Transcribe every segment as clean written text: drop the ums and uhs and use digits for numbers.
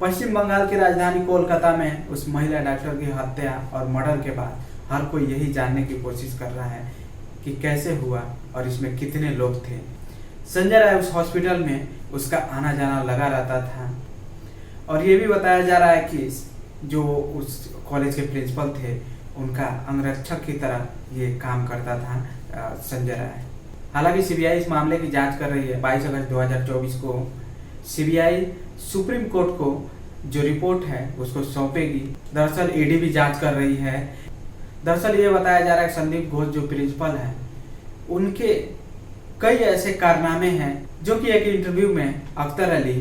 पश्चिम बंगाल की राजधानी कोलकाता में उस महिला डॉक्टर की हत्या और मर्डर के बाद हर कोई यही जानने की कोशिश कर रहा है कि कैसे हुआ और इसमें कितने लोग थे। संजय राय उस हॉस्पिटल में उसका आना जाना लगा रहता था और ये भी बताया जा रहा है कि जो उस कॉलेज के प्रिंसिपल थे उनका अंगरक्षक की तरह ये काम करता था संजय राय। हालांकि सीबीआई इस मामले की जांच कर रही है। 22 अगस्त 2024 को सीबीआई सुप्रीम कोर्ट को जो रिपोर्ट है उसको सौंपेगी। दरअसल ईडी भी जांच कर रही है। दरअसल ये बताया जा रहा है कि संदीप घोष जो प्रिंसिपल हैं उनके कई ऐसे कारनामे हैं जो कि एक इंटरव्यू में अख्तर अली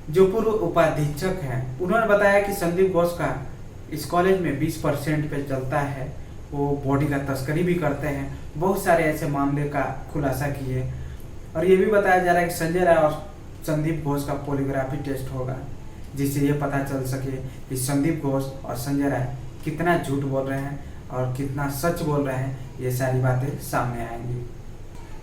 जो पूर्व उपाधीक्षक हैं उन्होंने बताया कि संदीप घोष का इस कॉलेज में 20% पे चलता है। वो बॉडी का तस्करी भी करते हैं। बहुत सारे ऐसे मामले का खुलासा किए और ये भी बताया जा रहा है कि संजय राय और संदीप घोष का पॉलीग्राफी टेस्ट होगा जिससे ये पता चल सके कि संदीप घोष और संजय राय कितना झूठ बोल रहे हैं और कितना सच बोल रहे हैं। ये सारी बातें सामने आएंगी।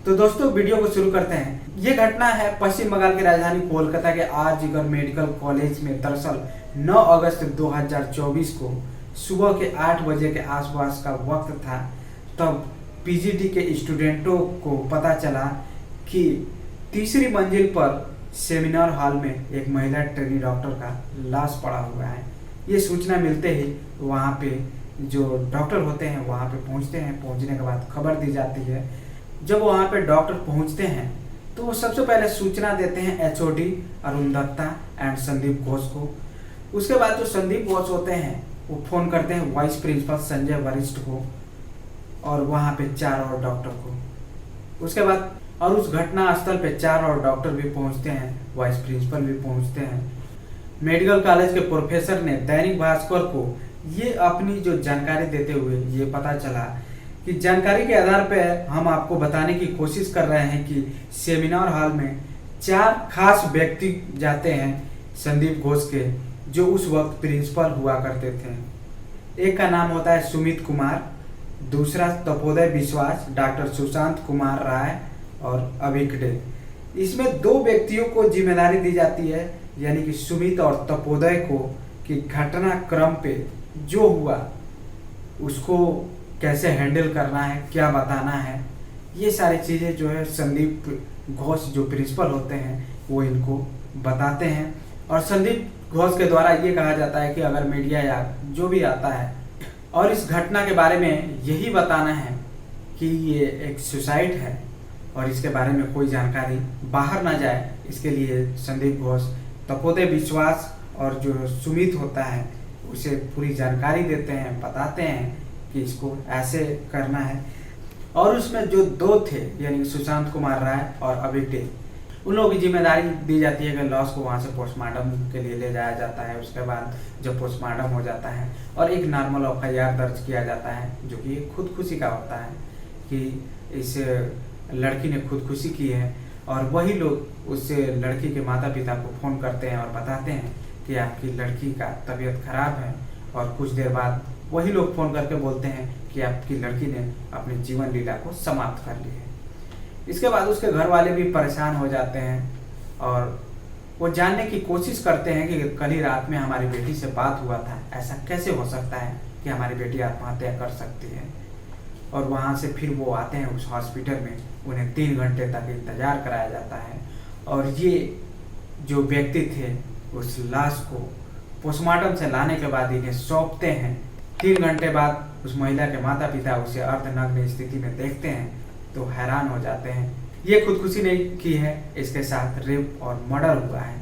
तो दोस्तों वीडियो को शुरू करते हैं। ये घटना है पश्चिम बंगाल की राजधानी कोलकाता के आर.जी.कर मेडिकल कॉलेज में। दरअसल 9 अगस्त 2024 को सुबह के 8 बजे के आसपास का वक्त था। तब पीजीटी के स्टूडेंटों को पता चला कि तीसरी मंजिल पर सेमिनार हॉल में एक महिला ट्रेनी डॉक्टर का लाश पड़ा हुआ है। ये सूचना मिलते ही वहाँ पे जो डॉक्टर होते हैं वहाँ पे पहुँचते हैं। पहुँचने के बाद खबर दी जाती है। जब वहाँ पे डॉक्टर पहुँचते हैं तो वो सबसे पहले सूचना देते हैं एचओडी अरुण दत्ता एंड संदीप घोष को। उसके बाद जो संदीप घोष होते हैं वो फ़ोन करते हैं वाइस प्रिंसिपल संजय वरिष्ठ को और वहाँ पे 4 और डॉक्टर को। उसके बाद और उस घटना स्थल पे 4 और डॉक्टर भी पहुँचते हैं, वाइस प्रिंसिपल भी पहुँचते हैं। मेडिकल कॉलेज के प्रोफेसर ने दैनिक भास्कर को ये अपनी जो जानकारी देते हुए ये पता चला कि जानकारी के आधार पर हम आपको बताने की कोशिश कर रहे हैं कि सेमिनार हॉल में 4 खास व्यक्ति जाते हैं संदीप घोष के जो उस वक्त प्रिंसिपल हुआ करते थे। एक का नाम होता है सुमित कुमार, दूसरा तपोदय विश्वास, डॉक्टर सुशांत कुमार राय और अभिकडे। इसमें 2 व्यक्तियों को जिम्मेदारी दी जाती है यानी कि सुमित और तपोदय को कि घटनाक्रम पे जो हुआ उसको कैसे हैंडल करना है, क्या बताना है। ये सारी चीज़ें जो है संदीप घोष जो प्रिंसिपल होते हैं वो इनको बताते हैं। और संदीप घोष के द्वारा ये कहा जाता है कि अगर मीडिया या जो भी आता है और इस घटना के बारे में यही बताना है कि ये एक सुसाइड है और इसके बारे में कोई जानकारी बाहर ना जाए, इसके लिए संदीप घोष तपोदय विश्वास और जो सुमित होता है उसे पूरी जानकारी देते हैं, बताते हैं कि इसको ऐसे करना है। और उसमें जो 2 थे यानी सुशांत कुमार राय और अभिकडे, उन लोगों की जिम्मेदारी दी जाती है कि लॉस को वहाँ से पोस्टमार्टम के लिए ले जाया जाता है। उसके बाद जब पोस्टमार्टम हो जाता है और एक नॉर्मल एफआईआर दर्ज किया जाता है जो कि खुदकुशी का होता है कि इस लड़की ने खुदकुशी की है। और वही लोग उस लड़की के माता पिता को फ़ोन करते हैं और बताते हैं कि आपकी लड़की का तबीयत खराब है। और कुछ देर बाद वही लोग फ़ोन करके बोलते हैं कि आपकी लड़की ने अपनी जीवन लीला को समाप्त कर ली है। इसके बाद उसके घर वाले भी परेशान हो जाते हैं और वो जानने की कोशिश करते हैं कि कल ही रात में हमारी बेटी से बात हुआ था, ऐसा कैसे हो सकता है कि हमारी बेटी आत्महत्या कर सकती है। और वहाँ से फिर वो आते हैं उस हॉस्पिटल में, उन्हें 3 घंटे तक इंतज़ार कराया जाता है। और ये जो व्यक्ति थे उस लाश को पोस्टमार्टम से लाने के बाद इन्हें सौंपते हैं। 3 घंटे बाद उस महिला के माता पिता उसे अर्धनग्न स्थिति में देखते हैं तो हैरान हो जाते हैं। ये खुदकुशी नहीं की है, इसके साथ रेप और मर्डर हुआ है।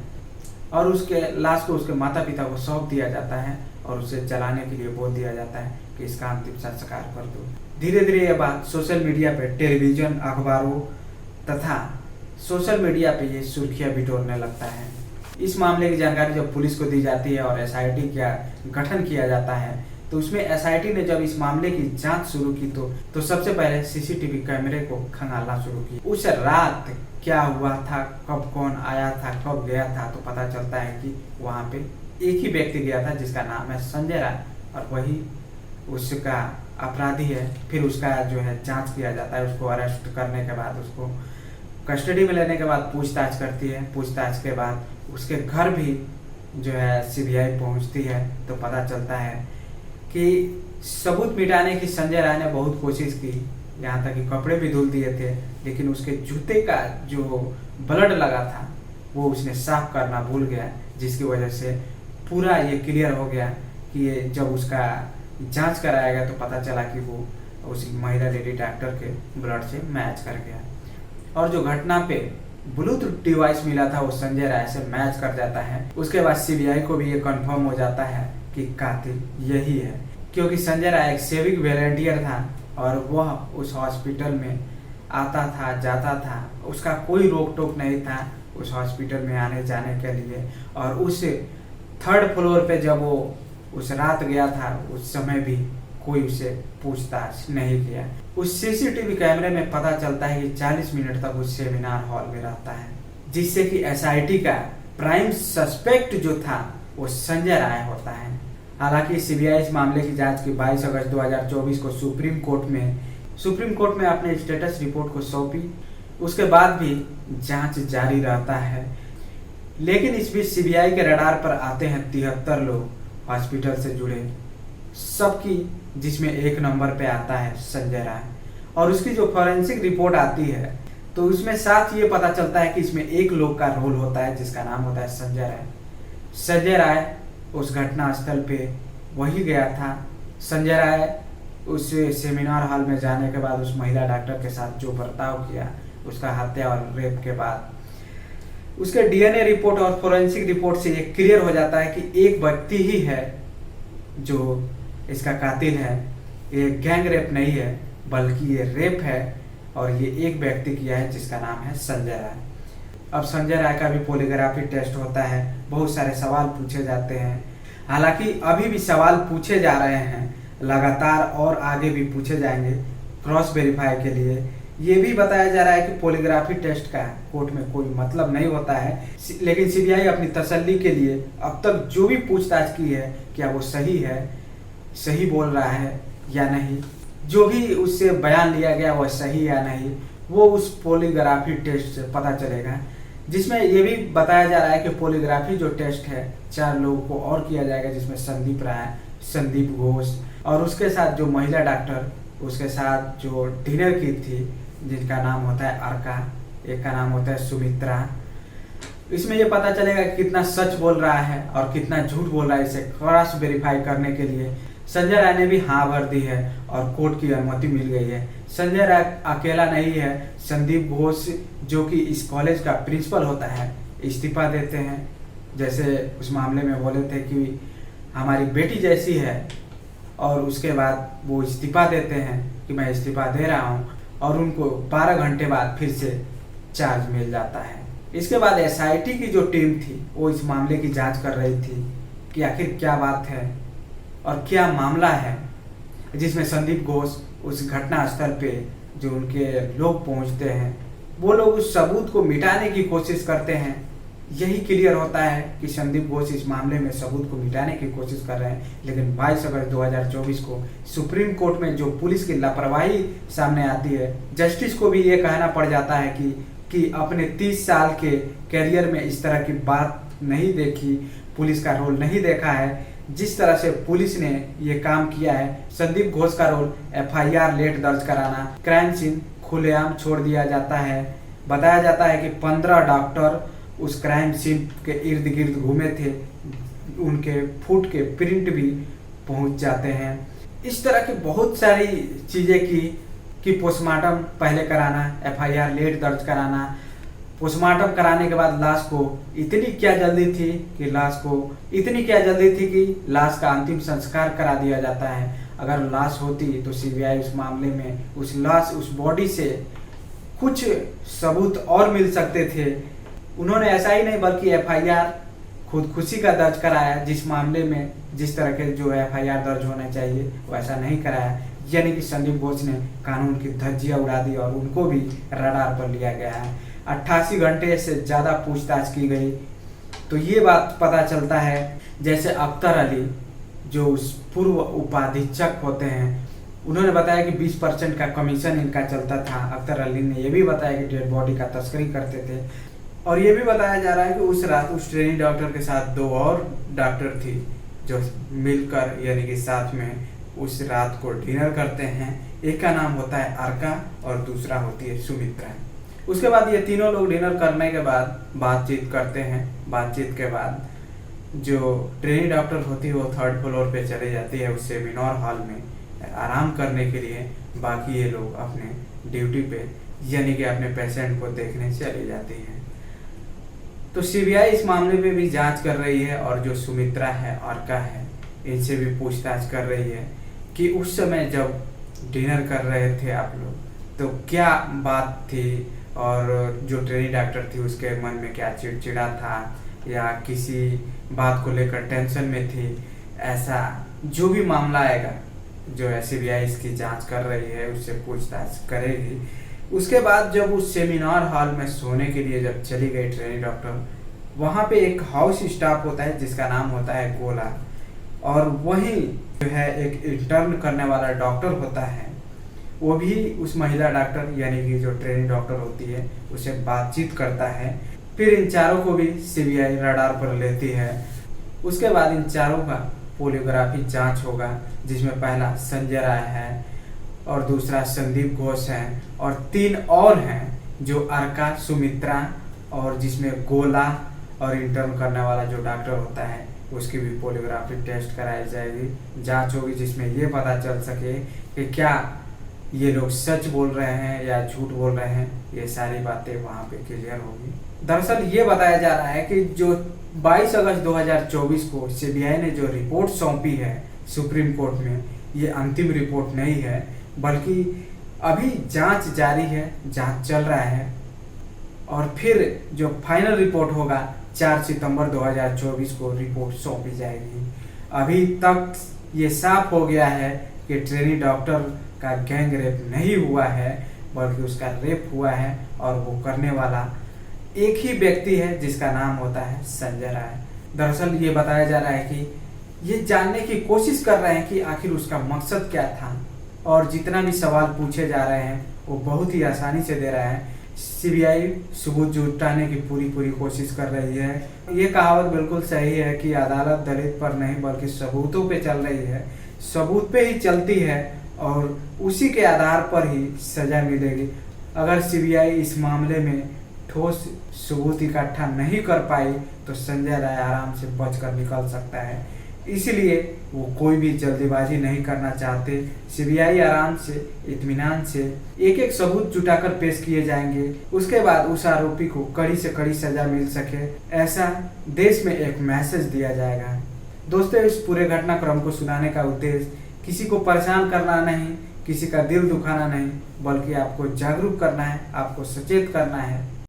और उसके लाश को उसके माता पिता को सौंप दिया जाता है और उसे जलाने के लिए बोल दिया जाता है कि इसका अंतिम संस्कार कर दो। धीरे धीरे ये बात सोशल मीडिया पे, टेलीविज़न, अखबारों तथा सोशल मीडिया पे ये सुर्खियाँ बिटोरने लगता है। इस मामले की जानकारी जब पुलिस को दी जाती है और एसआईटी का गठन किया जाता है तो उसमें एसआईटी ने जब इस मामले की जांच शुरू की तो सबसे पहले सीसीटीवी कैमरे को खंगालना शुरू किया। उस रात क्या हुआ था, कब कौन आया था, कब गया था, तो पता चलता है कि वहाँ पे एक ही व्यक्ति गया था जिसका नाम है संजय राय और वही उसका अपराधी है। फिर उसका जो है जांच किया जाता है। उसको अरेस्ट करने के बाद उसको कस्टडी में लेने के बाद पूछताछ करती है। पूछताछ के बाद उसके घर भी जो है सीबीआई पहुंचती है तो पता चलता है कि सबूत मिटाने की संजय राय ने बहुत कोशिश की, यहाँ तक कि कपड़े भी धुल दिए थे, लेकिन उसके जूते का जो ब्लड लगा था वो उसने साफ करना भूल गया, जिसकी वजह से पूरा ये क्लियर हो गया कि ये जब उसका जांच कराया गया तो पता चला कि वो उस महिला लेडी डॉक्टर के ब्लड से मैच कर गया। और जो घटना पे ब्लूटूथ डिवाइस मिला था वो संजय राय से मैच कर जाता है। उसके बाद सीबीआई को भी ये कंफर्म हो जाता है कि कातिल यही है, क्योंकि संजय राय एक सिविक वॉलंटियर था और वह उस हॉस्पिटल में आता था जाता था, उसका कोई रोक टोक नहीं था उस हॉस्पिटल में आने जाने के लिए। और उस 3rd फ्लोर पे जब वो उस रात गया था उस समय भी कोई उसे पूछताछ नहीं किया। उस सीसीटीवी कैमरे में पता चलता है कि 40 मिनट तक उस सेमिनार हॉल में रहता है, जिससे कि एसआईटी का प्राइम सस्पेक्ट जो था वो संजय राय होता है। हालांकि सीबीआई इस मामले की जांच की 22 अगस्त 2024 को सुप्रीम कोर्ट में अपने स्टेटस रिपोर्ट को सौंपी। उसके बाद भी जांच जारी रहता है, लेकिन इस बीच सीबीआई के रडार पर आते हैं 73 लोग हॉस्पिटल से जुड़े, सबकी जिसमें 1 नंबर पे आता है संजय राय। और उसकी जो फॉरेंसिक रिपोर्ट आती है तो उसमें साथ ये पता चलता है कि इसमें एक लोग का रोल होता है जिसका नाम होता है संजय राय। संजय राय उस घटना स्थल पे वही गया था। संजय राय उस सेमिनार हॉल में जाने के बाद उस महिला डॉक्टर के साथ जो बर्ताव किया, उसका हत्या और रेप के बाद उसके डीएनए रिपोर्ट और फोरेंसिक रिपोर्ट से ये क्लियर हो जाता है कि एक व्यक्ति ही है जो इसका कातिल है। ये गैंग रेप नहीं है बल्कि ये रेप है और ये एक व्यक्ति किया है जिसका नाम है संजय राय। अब संजय राय का भी पॉलीग्राफी टेस्ट होता है, बहुत सारे सवाल पूछे जाते हैं। हालांकि अभी भी सवाल पूछे जा रहे हैं, लगातार और आगे भी पूछे जाएंगे क्रॉस वेरीफाई के लिए। ये भी बताया जा रहा है कि पॉलीग्राफी टेस्ट का कोर्ट में कोई मतलब नहीं होता है, लेकिन सीबीआई अपनी तसल्ली के लिए अब तक जो भी पूछताछ की है क्या वो सही है, सही बोल रहा है या नहीं, जो भी उससे बयान लिया गया वह सही या नहीं, वो उस पॉलीग्राफी टेस्ट से पता चलेगा। जिसमें ये भी बताया जा रहा है कि पॉलीग्राफी जो टेस्ट है 4 लोगों को और किया जाएगा, जिसमें संदीप राय, संदीप घोष और उसके साथ जो महिला डॉक्टर उसके साथ जो डिनर की थी जिनका नाम होता है अर्का, एक का नाम होता है सुमित्रा। इसमें ये पता चलेगा कि कितना सच बोल रहा है और कितना झूठ बोल रहा है। इसे क्रॉस वेरीफाई करने के लिए संजय राय ने भी हाँ भर दी है और कोर्ट की अनुमति मिल गई है। संजय राय अकेला नहीं है, संदीप घोष जो कि इस कॉलेज का प्रिंसिपल होता है इस्तीफा देते हैं। जैसे उस मामले में बोले थे कि हमारी बेटी जैसी है, और उसके बाद वो इस्तीफा देते हैं कि मैं इस्तीफा दे रहा हूँ, और उनको 12 घंटे बाद फिर से चार्ज मिल जाता है। इसके बाद एसआईटी की जो टीम थी वो इस मामले की जांच कर रही थी कि आखिर क्या बात है और क्या मामला है, जिसमें संदीप घोष उस घटना स्थल पे जो उनके लोग पहुंचते हैं वो लोग उस सबूत को मिटाने की कोशिश करते हैं। यही क्लियर होता है कि संदीप घोष इस मामले में सबूत को मिटाने की कोशिश कर रहे हैं, लेकिन 22 अगस्त 2024 को सुप्रीम कोर्ट में जो पुलिस की लापरवाही सामने आती है, जस्टिस को भी ये कहना पड़ जाता है कि अपने 30 साल के कैरियर में इस तरह की बात नहीं देखी, पुलिस का रोल नहीं देखा है। जिस तरह से पुलिस ने ये काम किया है, संदीप घोष का रोल एफआईआर लेट दर्ज कराना, क्राइम सीन खुलेआम छोड़ दिया जाता है। बताया जाता है कि 15 डॉक्टर उस क्राइम सीन के इर्द गिर्द घूमे थे, उनके फुट के प्रिंट भी पहुंच जाते हैं। इस तरह की बहुत सारी चीज़ें कि पोस्टमार्टम पहले कराना, एफआईआर लेट दर्ज कराना, पोस्टमार्टम कराने के बाद लाश को इतनी क्या जल्दी थी कि लाश का अंतिम संस्कार करा दिया जाता है। अगर लाश होती तो सीबीआई उस मामले में उस बॉडी से कुछ सबूत और मिल सकते थे। उन्होंने ऐसा ही नहीं बल्कि एफआईआर खुदकुशी का दर्ज कराया, जिस मामले में जिस तरह के जो एफआईआर दर्ज होना चाहिए वैसा नहीं कराया। यानी कि संदीप घोष ने कानून की धज्जियां उड़ा दी और उनको भी रडार पर लिया गया है। 88 घंटे से ज़्यादा पूछताछ की गई तो ये बात पता चलता है। जैसे अख्तर अली जो उस पूर्व उपाधीक्षक होते हैं, उन्होंने बताया कि 20% का कमीशन इनका चलता था। अख्तर अली ने यह भी बताया कि डेड बॉडी का तस्करी करते थे। और ये भी बताया जा रहा है कि उस रात उस ट्रेनी डॉक्टर के साथ 2 और डॉक्टर थी जो मिलकर यानी कि साथ में उस रात को डिनर करते हैं। एक का नाम होता है अर्का और दूसरा होती है सुमित्रा। उसके बाद ये तीनों लोग डिनर करने के बाद बातचीत करते हैं। बातचीत के बाद जो ट्रेनी डॉक्टर होती है वो 3rd फ्लोर पे चले जाती है उस सेमिनार हॉल में आराम करने के लिए। बाकी ये लोग अपने ड्यूटी पे यानी कि अपने पेशेंट को देखने चली जाती हैं। तो सीबीआई इस मामले पे भी जांच कर रही है और जो सुमित्रा है अर्का है इनसे भी पूछताछ कर रही है कि उस समय जब डिनर कर रहे थे आप लोग तो क्या बात थी और जो ट्रेनी डॉक्टर थी उसके मन में क्या चिड़चिड़ा था या किसी बात को लेकर टेंशन में थी। ऐसा जो भी मामला आएगा जो सीबीआई इसकी जांच कर रही है उससे पूछताछ करेगी। उसके बाद जब उस सेमिनार हॉल में सोने के लिए जब चली गई ट्रेनी डॉक्टर, वहाँ पे एक हाउस स्टाफ होता है जिसका नाम होता है गोला, और वहीं जो है एक इंटर्न करने वाला डॉक्टर होता है, वो भी उस महिला डॉक्टर यानी कि जो ट्रेनी डॉक्टर होती है उससे बातचीत करता है। फिर इन चारों को भी सीबीआई रडार पर लेती है। उसके बाद इन चारों का पोलियोग्राफी जांच होगा जिसमें पहला संजय राय है और दूसरा संदीप घोष है और 3 और हैं जो अर्का, सुमित्रा और जिसमें गोला और इंटर्न करने वाला जो डॉक्टर होता है उसकी भी पोलियोग्राफी टेस्ट कराई जाएगी। जांच होगी जिसमें ये पता चल सके कि क्या ये लोग सच बोल रहे हैं या झूठ बोल रहे हैं। ये सारी बातें वहाँ पे क्लियर होगी। दरअसल ये बताया जा रहा है कि जो 22 अगस्त 2024 को सीबीआई ने जो रिपोर्ट सौंपी है सुप्रीम कोर्ट में, ये अंतिम रिपोर्ट नहीं है बल्कि अभी जांच जारी है, जांच चल रहा है और फिर जो फाइनल रिपोर्ट होगा 4 सितंबर 2024 को रिपोर्ट सौंपी जाएगी। अभी तक ये साफ हो गया है कि ट्रेनी डॉक्टर का गैंग रेप नहीं हुआ है बल्कि उसका रेप हुआ है और वो करने वाला एक ही व्यक्ति है जिसका नाम होता है संजय राय। दरअसल ये बताया जा रहा है कि ये जानने की कोशिश कर रहे हैं कि आखिर उसका मकसद क्या था और जितना भी सवाल पूछे जा रहे हैं वो बहुत ही आसानी से दे रहा है। सीबीआई सबूत जुटाने की पूरी कोशिश कर रही है। ये कहावत बिल्कुल सही है कि अदालत दलित पर नहीं बल्कि सबूतों पे चल रही है, सबूत पे ही चलती है और उसी के आधार पर ही सजा मिलेगी। अगर सीबीआई इस मामले में ठोस सबूत इकट्ठा नहीं कर पाई तो संजय राय आराम से बचकर निकल सकता है। इसलिए वो कोई भी जल्दीबाजी नहीं करना चाहते। सीबीआई आराम से इत्मीनान से एक सबूत जुटाकर पेश किए जाएंगे। उसके बाद उस आरोपी को कड़ी से कड़ी सजा मिल सके, ऐसा देश में एक मैसेज दिया जाएगा। दोस्तों, इस पूरे घटनाक्रम को सुनाने का उद्देश्य किसी को परेशान करना नहीं, किसी का दिल दुखाना नहीं, बल्कि आपको जागरूक करना है, आपको सचेत करना है